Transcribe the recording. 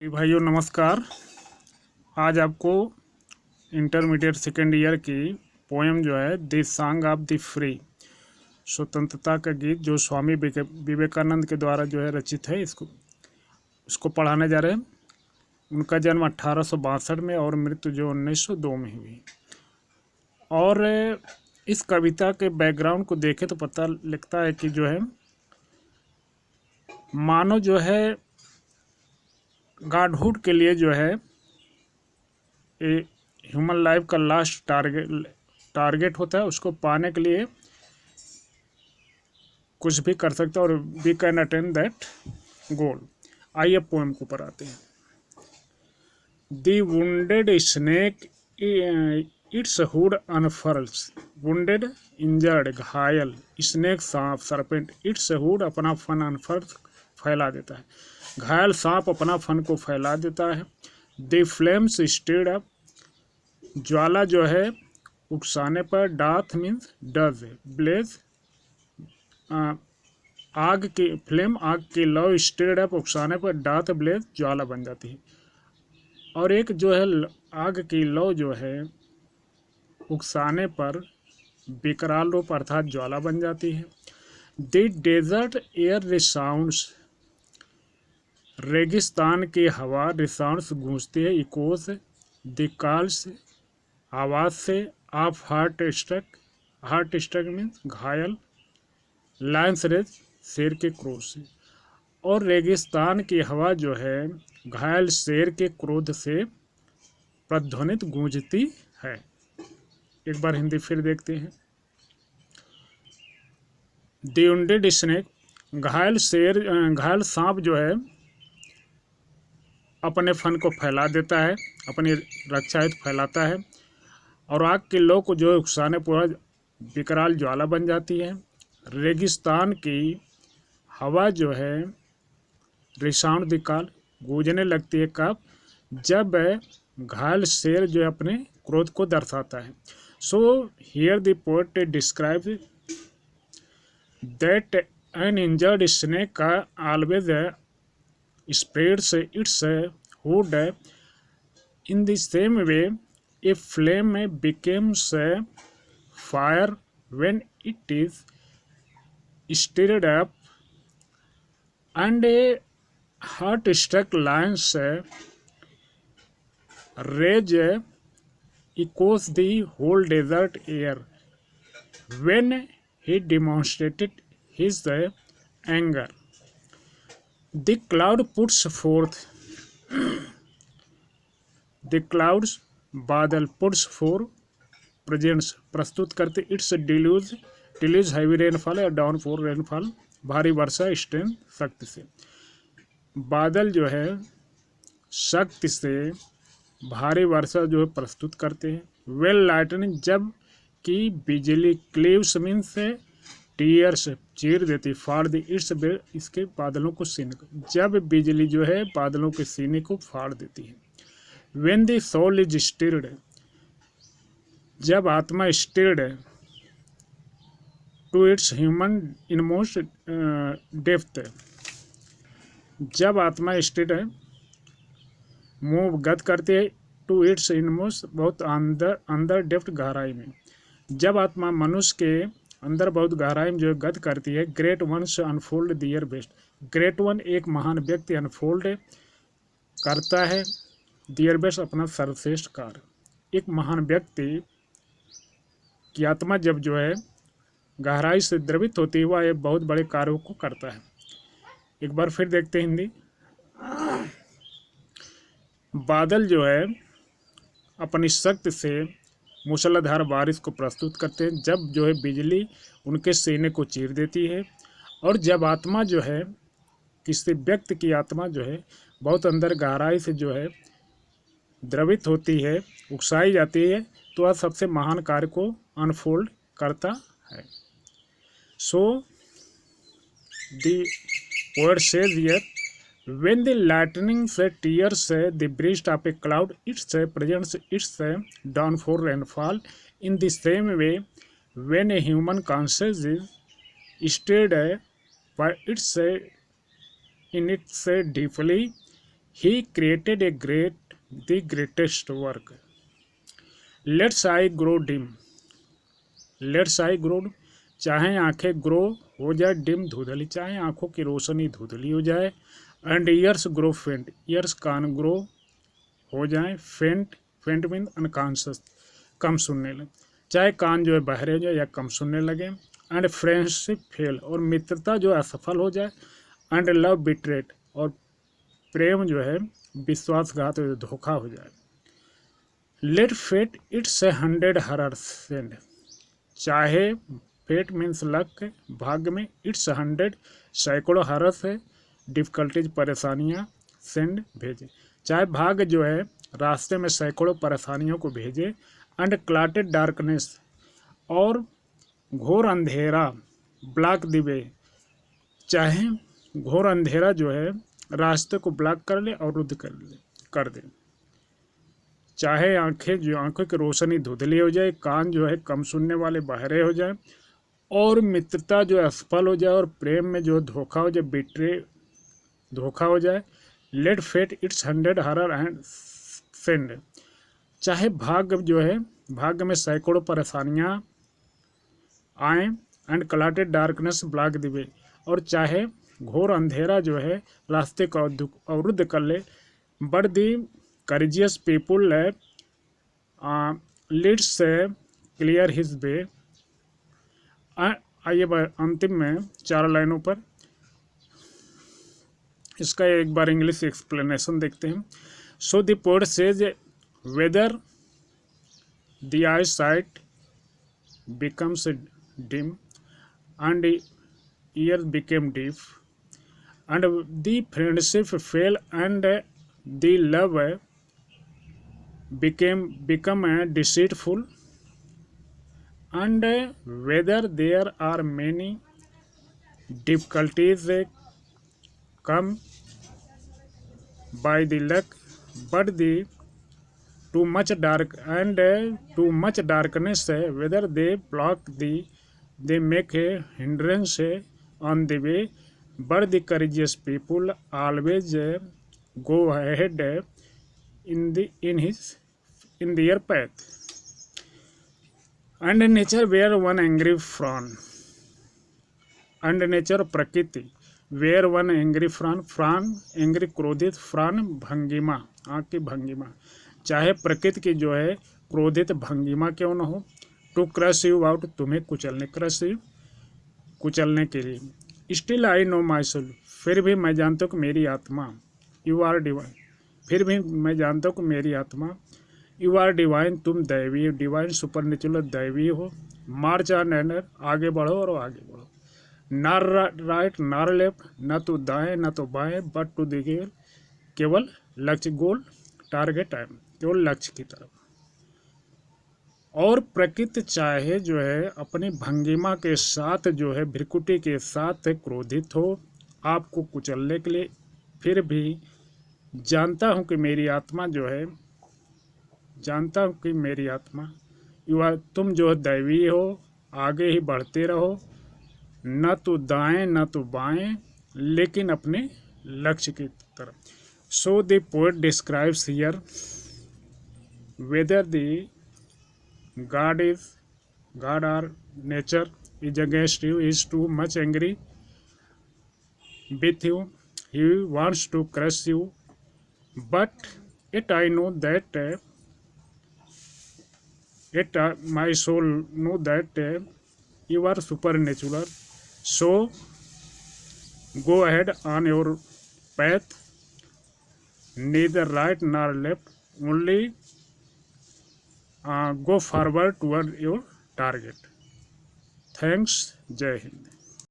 भाइयों नमस्कार। आज आपको इंटरमीडिएट सेकेंड ईयर की पोएम जो है the song of the free, स्वतंत्रता का गीत, जो स्वामी विवेकानंद के द्वारा जो है रचित है, इसको पढ़ाने जा रहे हैं। उनका जन्म 1862 में और मृत्यु जो 1902 में हुई। और इस कविता के बैकग्राउंड को देखें तो पता लगता है कि जो है मानव जो है गॉडहुड के लिए जो है ह्यूमन लाइफ का लास्ट टारगेट होता है। उसको पाने के लिए कुछ भी कर सकता है और we can attain that goal. आइए पोएम को पढ़ाते हैं। The wounded snake its hood unfurls, wounded injured घायल, स्नेक सांप सरपेंट इट्स हुड अपना फन अनफर्ल्स फैला देता है, घायल सांप अपना फन को फैला देता है। द फ्लेम्स स्टेड अप, ज्वाला जो है उकसाने पर, डाथ मीन्स डज, ब्लेज आग की, फ्लेम आग की, लव स्टेड अप उकसाने पर, डाथ ब्लेज ज्वाला बन जाती है। और एक जो है आग की लौ जो है उकसाने पर विकराल रूप अर्थात ज्वाला बन जाती है। द डेजर्ट एयर रिसाउंड्स, रेगिस्तान की हवा रिसाउंड्स गूंजती है, इकोस द कॉल्स आवाज़ से, ऑफ हार्ट स्ट्रक मीन्स घायल, लायंस रेज शेर के क्रोध से। और रेगिस्तान की हवा जो है घायल शेर के क्रोध से प्रतिध्वनित गूंजती है। एक बार हिंदी फिर देखते हैं। द वुंडेड स्नेक, घायल सांप जो है अपने फन को फैला देता है, अपनी रक्षा हेतु फैलाता है। और आग के लौ को जो है उकसाने पूरा विकराल ज्वाला बन जाती है। रेगिस्तान की हवा जो है रिसाउंड द कॉल, गूंजने लगती है कब, जब घायल शेर जो है अपने क्रोध को दर्शाता है। So here the poet describe that N injured snake always spreads its hood in the same way a flame becomes fire when it is stirred up, and a heart-struck lion's rage echoes the whole desert air when he demonstrated his anger. The cloud puts forth, the clouds बादल puts forth presents प्रस्तुत करते, it's deluge heavy rainfall या down for rainfall भारी वर्षा strength शक्ति से। बादल जो है शक्ति से भारी वर्षा जो है प्रस्तुत करते हैं। वेल लाइटनिंग, जब कि बिजली, क्लीव्स मीन्स से टीयर्स चीर देती, फाड़ दी, इट्स बेर इसके बादलों को सीने को, जब बिजली जो है बादलों के सीने को फाड़ देती है। When the soul is stirred, जब आत्मा stirred to its human inmost depth, जब आत्मा स्टिर्ड है मूव गत करती है, टू इट्स इनमोस्ट बहुत अंदर डेप्थ गहराई में, जब आत्मा मनुष्य के अंदर बहुत गहराई में जो गत करती है। ग्रेट वंस अनफोल्ड दियर बेस्ट, ग्रेट वन एक महान व्यक्ति अनफोल्ड करता है दियर बेस्ट अपना सर्वश्रेष्ठ कार्य। एक महान व्यक्ति की आत्मा जब जो है गहराई से द्रवित होती है, वह एक बहुत बड़े कार्यों को करता है। एक बार फिर देखते हैं हिंदी। बादल जो है अपनी शक्ति से मूसलाधार बारिश को प्रस्तुत करते हैं, जब जो है बिजली उनके सीने को चीर देती है। और जब आत्मा जो है किसी व्यक्ति की आत्मा जो है बहुत अंदर गहराई से जो है द्रवित होती है, उकसाई जाती है, तो वह सबसे महान कार्य को अनफोल्ड करता है। So the poet says here, when the lightning tears the breast of a cloud, it presents its downpour rainfall. In the same way, when a human conscience is stirred by its in its deeply He created the greatest work. Let's eye grow dim. Let's eye grow, चाहे आंखें grow हो जाए dim धुंधली, चाहे आंखों की रोशनी धुंधली हो जाए। एंड ईयर्स ग्रो फेंट, ईयर्स कान ग्रो हो जाए फेंट, फेंट मीन अनकॉन्शियस, कम सुनने लगे, चाहे कान जो है बहरे हो जाए या कम सुनने लगे। एंड फ्रेंडशिप फेल, और मित्रता जो असफल हो जाए। एंड लव बिट्रेट, और प्रेम जो है विश्वासघात हो, धोखा हो जाए। Let fate its 100 horrors send, चाहे फेट मीन्स लक, भाग्य में, इट्स 100 सैकड़ों हरस है, डिफ़िकल्टीज परेशानियाँ, सेंड भेजे, चाहे भाग्य जो है रास्ते में सैकड़ों परेशानियों को भेजे। एंड क्लाटेड डार्कनेस, और घोर अंधेरा, ब्लॉक द वे, चाहे घोर अंधेरा जो है रास्ते को ब्लॉक कर ले, अवरुद्ध कर दे। चाहे आंखों की रोशनी धुंधली हो जाए, कान जो है कम सुनने वाले बहरे हो जाए, और मित्रता जो असफल हो जाए, और प्रेम में जो धोखा हो जाए, बिट्रे, धोखा हो जाए। Let fate its 100 horror and send, चाहे भाग्य जो है भाग्य में सैकड़ों परेशानियाँ आए। And clotted darkness block the way, और चाहे घोर अंधेरा जो है रास्ते को अवरुद्ध कर ले। But the courageous people leads clear his way. आइए अंतिम में 4 लाइनों पर इसका एक बार इंग्लिश एक्सप्लेनेशन देखते हैं। So the poet says whether the I site becomes dim and year became deep and the friendship fell and the love become deceitful, and whether there are many difficulties come by the luck, but the too much darkness, whether they block they make a hindrance on the way. But the courageous people always go ahead in their path. And nature where one angry frown, and nature प्रकृति where one angry frown, angry क्रोधित, frown भंगिमा, आँख की भंगिमा, चाहे प्रकृति की जो है क्रोधित भंगिमा क्यों न हो। टू क्रश यू आउट, तुम्हें कुचलने, क्रश यू कुचलने के लिए। Still I know my soul, फिर भी मैं जानता हूँ कि मेरी आत्मा। यू आर डिवाइन, फिर भी मैं जानता हूँ कि मेरी आत्मा। यू आर डिवाइन, तुम दैवी, डिवाइन सुपर नेचुरल दैवी हो। मार्च ऑन एंड, आगे बढ़ो और आगे बढ़ो। नार राइट नार लेफ्ट, न तो दाएं न तो बाएं, बट टू द गोल, केवल लक्ष्य, गोल टारगेट टाइम, केवल लक्ष्य की तरफ। और प्रकृति चाहे जो है अपनी भंगिमा के साथ जो है भ्रिकुटी के साथ क्रोधित हो आपको कुचलने के लिए, फिर भी जानता हूँ कि मेरी आत्मा जो है, जानता हूँ कि मेरी आत्मा, तुम जो है दैवी हो, आगे ही बढ़ते रहो, न तो दाएं न तो बाएं, लेकिन अपने लक्ष्य की तरफ। So the poet describes here whether the God or nature is against you, is too much angry with you, he wants to crush you, but yet I know that my soul know that you are supernatural, so go ahead on your path, neither right nor left, only go forward toward your target. Thanks. Jai Hind.